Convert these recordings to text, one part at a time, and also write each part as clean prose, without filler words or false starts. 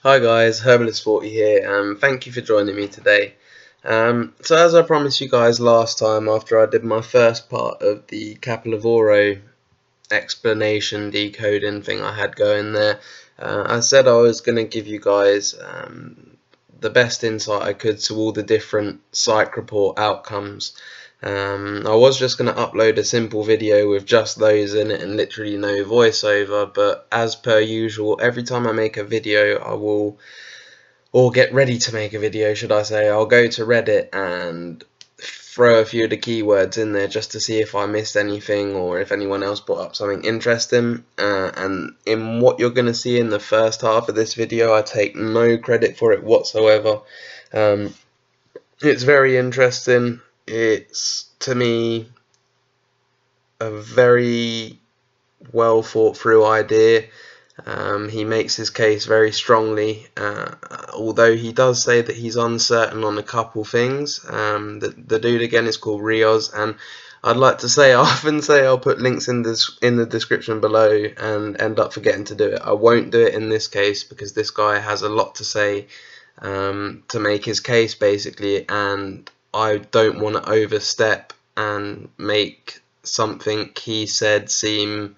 Hi guys, Herbalist40 here, and thank you for joining me today. So as I promised you guys last time, after I did my first part of the Capilavoro explanation decoding thing I had going there, I said I was going to give you guys the best insight I could to all the different psych report outcomes. I was just going to upload a simple video with just those in it and literally no voiceover, but as per usual, every time I make a video or get ready to make a video, should I say, I'll go to Reddit and throw a few of the keywords in there just to see if I missed anything or if anyone else brought up something interesting. And in what you're going to see in the first half of this video, I take no credit for it whatsoever. It's very interesting. It's, to me, a very well thought through idea. He makes his case very strongly, although he does say that he's uncertain on a couple things. The dude again is called Rios, and I'd like to say, I often say I'll put links in the description below and end up forgetting to do it. I won't do it in this case because this guy has a lot to say to make his case basically, and I don't want to overstep and make something he said seem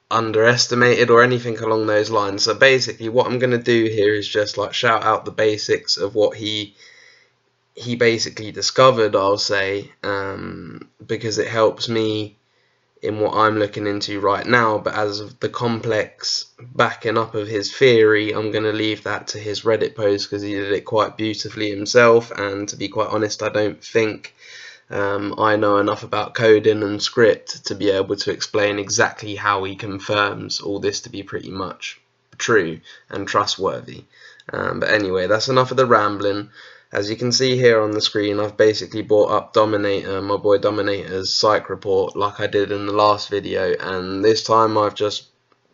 underestimated or anything along those lines. So basically what I'm going to do here is just like shout out the basics of what he basically discovered, I'll say, because it helps me in what I'm looking into right now. But as of the complex backing up of his theory, I'm going to leave that to his Reddit post because he did it quite beautifully himself, and to be quite honest, I don't think I know enough about coding and script to be able to explain exactly how he confirms all this to be pretty much true and trustworthy. But anyway, that's enough of the rambling. As you can see here on the screen, I've basically brought up Dominator, my boy Dominator's psych report like I did in the last video, and this time I've just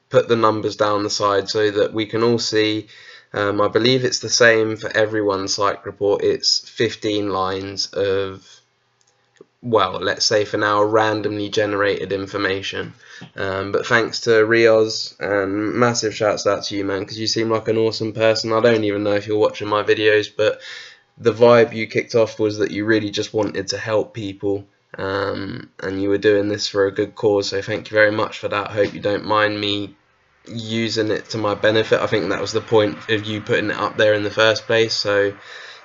put the numbers down the side so that we can all see. I believe it's the same for everyone's psych report. It's 15 lines of, well, let's say for now, randomly generated information. But thanks to Rios, and massive shouts out to you, man, because you seem like an awesome person. I don't even know if you're watching my videos, but the vibe you kicked off was that you really just wanted to help people, and you were doing this for a good cause, so thank you very much for that. I hope you don't mind me using it to my benefit. I think that was the point of you putting it up there in the first place. So,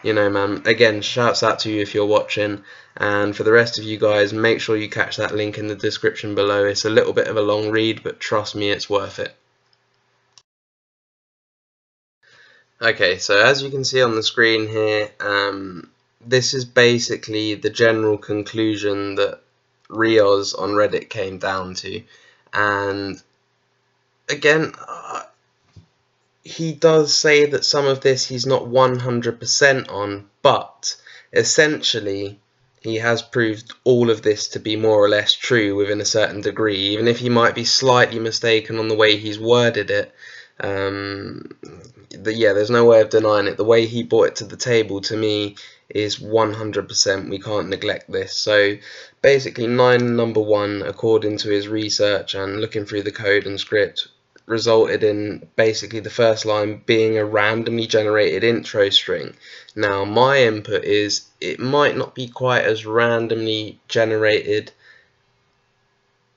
you know, man, again, shouts out to you if you're watching, and for the rest of you guys, make sure you catch that link in the description below. It's a little bit of a long read, but trust me, it's worth it. Okay, so as you can see on the screen here, this is basically the general conclusion that Rios on Reddit came down to. And again, he does say that some of this he's not 100% on, but essentially he has proved all of this to be more or less true within a certain degree, even if he might be slightly mistaken on the way he's worded it. Yeah, there's no way of denying it. The way he brought it to the table, to me, is 100%. We can't neglect this. So basically, number 1, according to his research and looking through the code and script, resulted in basically the first line being a randomly generated intro string. Now my input is it might not be quite as randomly generated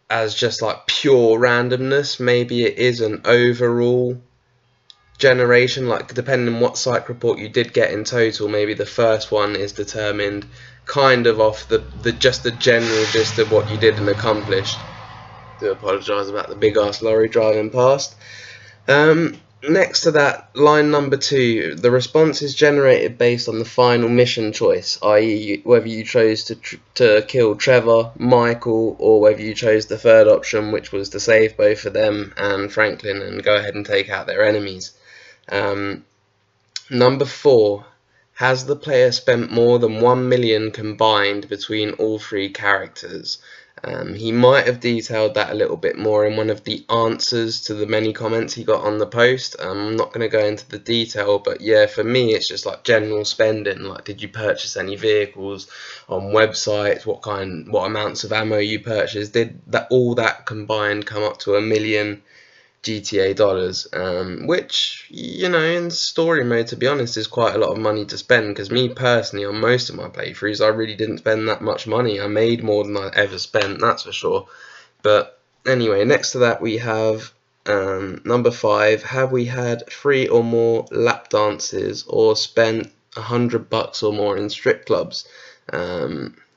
as just like pure randomness. Maybe it is an overall generation, like depending on what psych report you did get in total. Maybe the first one is determined kind of off the just the general gist of what you did and accomplished. Do apologise about the big ass lorry driving past. Next to that, line number 2, the response is generated based on the final mission choice, i.e. whether you chose to kill Trevor, Michael, or whether you chose the third option, which was to save both of them and Franklin and go ahead and take out their enemies. Number 4, has the player spent more than 1 million combined between all 3 characters? He might have detailed that a little bit more in one of the answers to the many comments he got on the post. I'm not going to go into the detail, but yeah, for me it's just like general spending. Like, did you purchase any vehicles on websites? What amounts of ammo you purchased? Did that all that combined come up to 1 million GTA dollars, which, you know, in story mode, to be honest, is quite a lot of money to spend, because me personally, on most of my playthroughs, I really didn't spend that much money. I made more than I ever spent, that's for sure. But anyway, next to that we have number 5. Have we had 3 or more lap dances or spent $100 or more in strip clubs?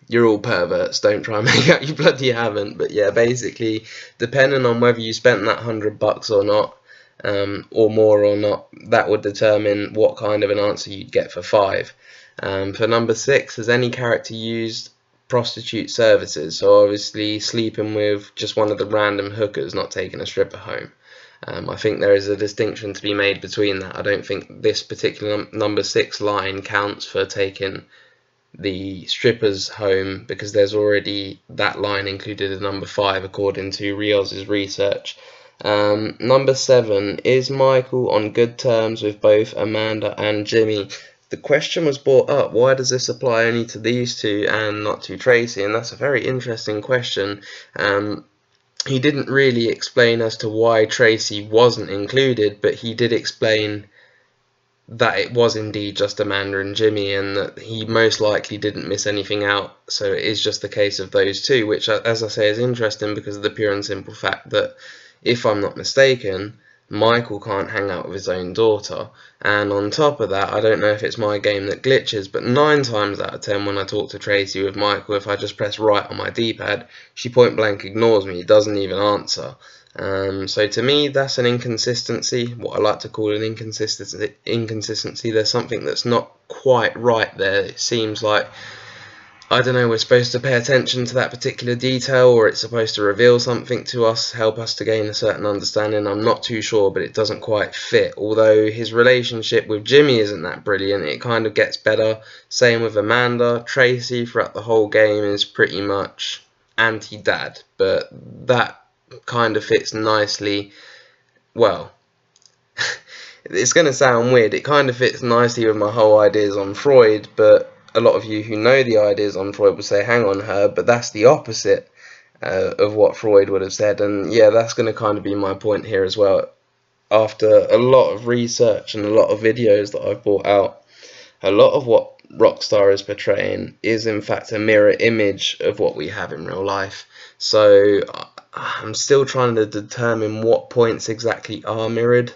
You're all perverts, don't try and make out you bloody haven't. But yeah, basically, depending on whether you spent that $100 or not, or more or not, that would determine what kind of an answer you'd get for 5. For number 6, has any character used prostitute services? So obviously sleeping with just one of the random hookers, not taking a stripper home. I think there is a distinction to be made between that. I don't think this particular number 6 line counts for taking the strippers home, because there's already that line included in number 5 according to Rioz's research. Number 7, is Michael on good terms with both Amanda and Jimmy? The question was brought up, why does this apply only to these two and not to Tracy? And that's a very interesting question. He didn't really explain as to why Tracy wasn't included, but he did explain that it was indeed just Amanda and Jimmy, and that he most likely didn't miss anything out, so it is just the case of those two, which, as I say, is interesting because of the pure and simple fact that, if I'm not mistaken, Michael can't hang out with his own daughter. And on top of that, I don't know if it's my game that glitches, but 9 times out of 10 when I talk to Tracy with Michael, if I just press right on my D-pad, she point blank ignores me, doesn't even answer. So to me, that's an inconsistency, what I like to call an inconsistency. There's something that's not quite right there. It seems like, I don't know, we're supposed to pay attention to that particular detail, or it's supposed to reveal something to us, help us to gain a certain understanding. I'm not too sure, but it doesn't quite fit. Although his relationship with Jimmy isn't that brilliant, it kind of gets better. Same with Amanda. Tracy throughout the whole game is pretty much anti-dad, but that kind of fits nicely. Well, it's going to sound weird, it kind of fits nicely with my whole ideas on Freud, but a lot of you who know the ideas on Freud will say, hang on, her, but that's the opposite of what Freud would have said. And yeah, that's going to kind of be my point here as well. After a lot of research and a lot of videos that I've brought out, a lot of what Rockstar is portraying is in fact a mirror image of what we have in real life. So I'm still trying to determine what points exactly are mirrored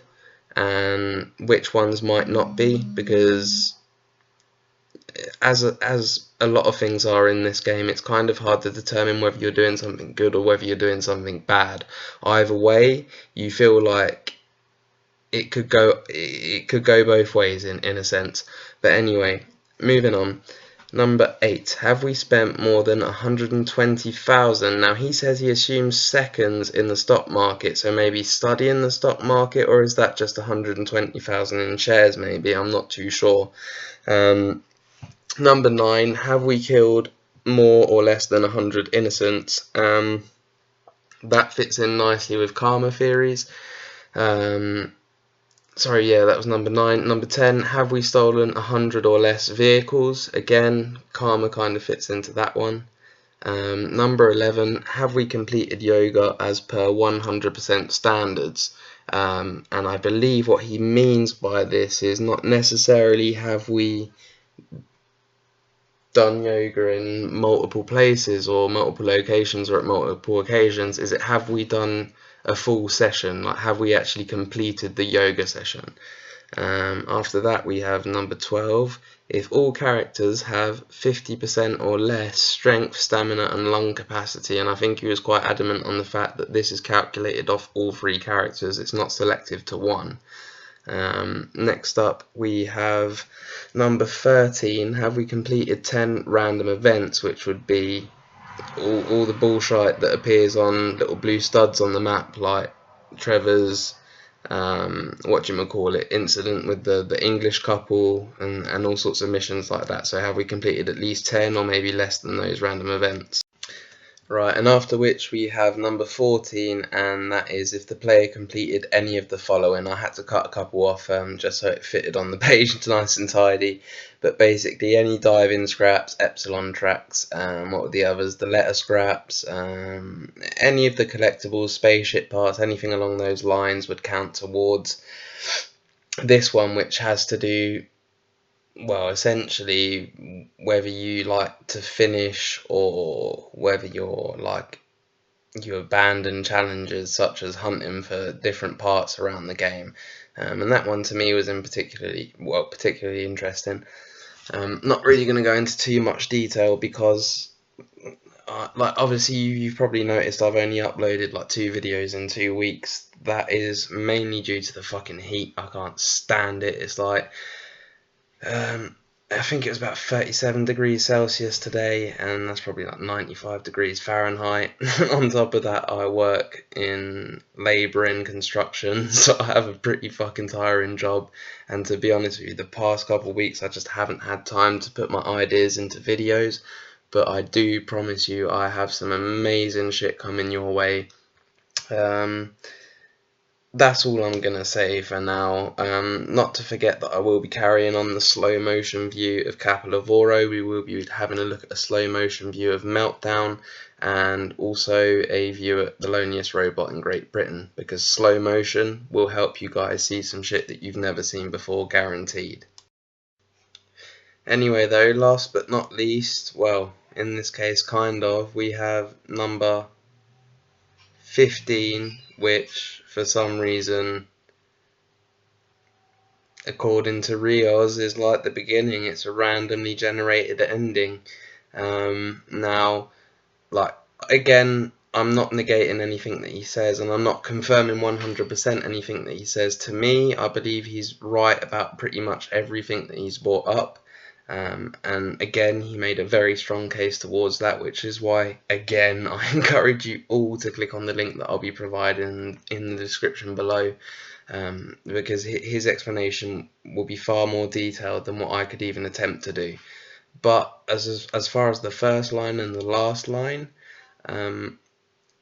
and which ones might not be, because as a lot of things are in this game, it's kind of hard to determine whether you're doing something good or whether you're doing something bad. Either way, you feel like it could go both ways in a sense. But anyway, moving on. Number 8, have we spent more than 120,000? Now he says he assumes seconds in the stock market, so maybe studying the stock market, or is that just 120,000 in shares maybe? I'm not too sure. Number 9, have we killed more or less than 100 innocents? That fits in nicely with karma theories. Sorry, yeah, that was number 9. Number 10, have we stolen 100 or less vehicles? Again, karma kind of fits into that one. Number 11, have we completed yoga as per 100% standards? And I believe what he means by this is not necessarily have we done yoga in multiple places or multiple locations or at multiple occasions. Is it, have we done a full session, like have we actually completed the yoga session? After that we have number 12, if all characters have 50% or less strength, stamina and lung capacity, and I think he was quite adamant on the fact that this is calculated off all 3 characters, it's not selective to one. Next up we have number 13, have we completed 10 random events, which would be all the bullshit that appears on little blue studs on the map, like Trevor's incident with the English couple, and all sorts of missions like that. So have we completed at least 10 or maybe less than those random events? Right, and after which we have number 14, and that is if the player completed any of the following. I had to cut a couple off just so it fitted on the page nice and tidy. But basically, any dive-in scraps, epsilon tracks, what were the others? The letter scraps, any of the collectibles, spaceship parts, anything along those lines would count towards this one, which has to do, well, essentially whether you like to finish or whether you abandon challenges such as hunting for different parts around the game. And that one to me was particularly interesting. Not really going to go into too much detail because like obviously you've probably noticed I've only uploaded like 2 videos in 2 weeks. That is mainly due to the fucking heat. I can't stand it. It's like I think it was about 37 degrees Celsius today, and that's probably like 95 degrees Fahrenheit. On top of that, I work in labour and construction, so I have a pretty fucking tiring job. And to be honest with you, the past couple of weeks I just haven't had time to put my ideas into videos. But I do promise you, I have some amazing shit coming your way. That's all I'm going to say for now. Not to forget that I will be carrying on the slow motion view of Capilavoro. We will be having a look at a slow motion view of Meltdown, and also a view at the loneliest robot in Great Britain, because slow motion will help you guys see some shit that you've never seen before, guaranteed. Anyway though, last but not least, well, in this case kind of, we have number 15, which for some reason, according to Rios, is like the beginning. It's a randomly generated ending. Now, like, again, I'm not negating anything that he says, and I'm not confirming 100% anything that he says. To me, I believe he's right about pretty much everything that he's brought up. And again, he made a very strong case towards that, which is why, again, I encourage you all to click on the link that I'll be providing in the description below, because his explanation will be far more detailed than what I could even attempt to do. But as far as the first line and the last line, I'm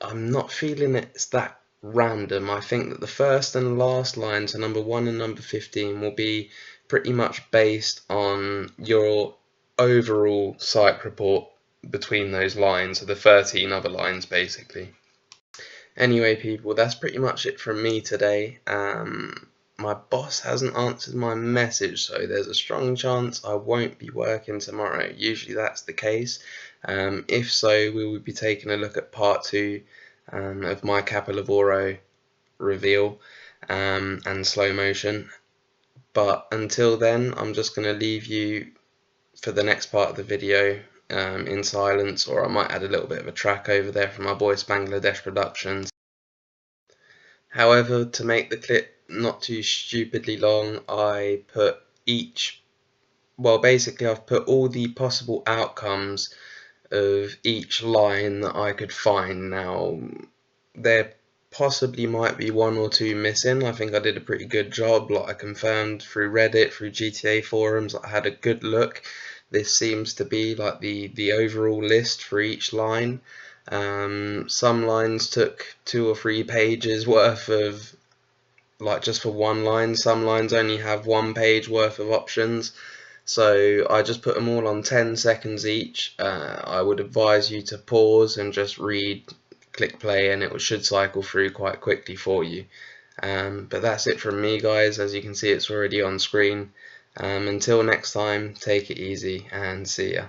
not feeling it's that random. I think that the first and last lines, so number 1 and number 15, will be pretty much based on your overall psych report between those lines, so the 13 other lines basically. Anyway people, that's pretty much it from me today. My boss hasn't answered my message, so there's a strong chance I won't be working tomorrow. Usually that's the case. If so, we will be taking a look at part 2 of my Capilavoro reveal and slow motion. But until then, I'm just going to leave you for the next part of the video in silence, or I might add a little bit of a track over there from my boy Bangladesh Productions. However, to make the clip not too stupidly long, I put I've put all the possible outcomes of each line that I could find. Now, there possibly might be 1 or 2 missing. I think I did a pretty good job. Like, I confirmed through Reddit, through GTA forums, I had a good look. This seems to be like the overall list for each line. Some lines took 2 or 3 pages worth of, like, just for one line. Some lines only have 1 page worth of options. So I just put them all on 10 seconds each. I would advise you to pause and just read, click play, and it should cycle through quite quickly for you. But that's it from me, guys. As you can see, it's already on screen. Until next time, take it easy and see ya.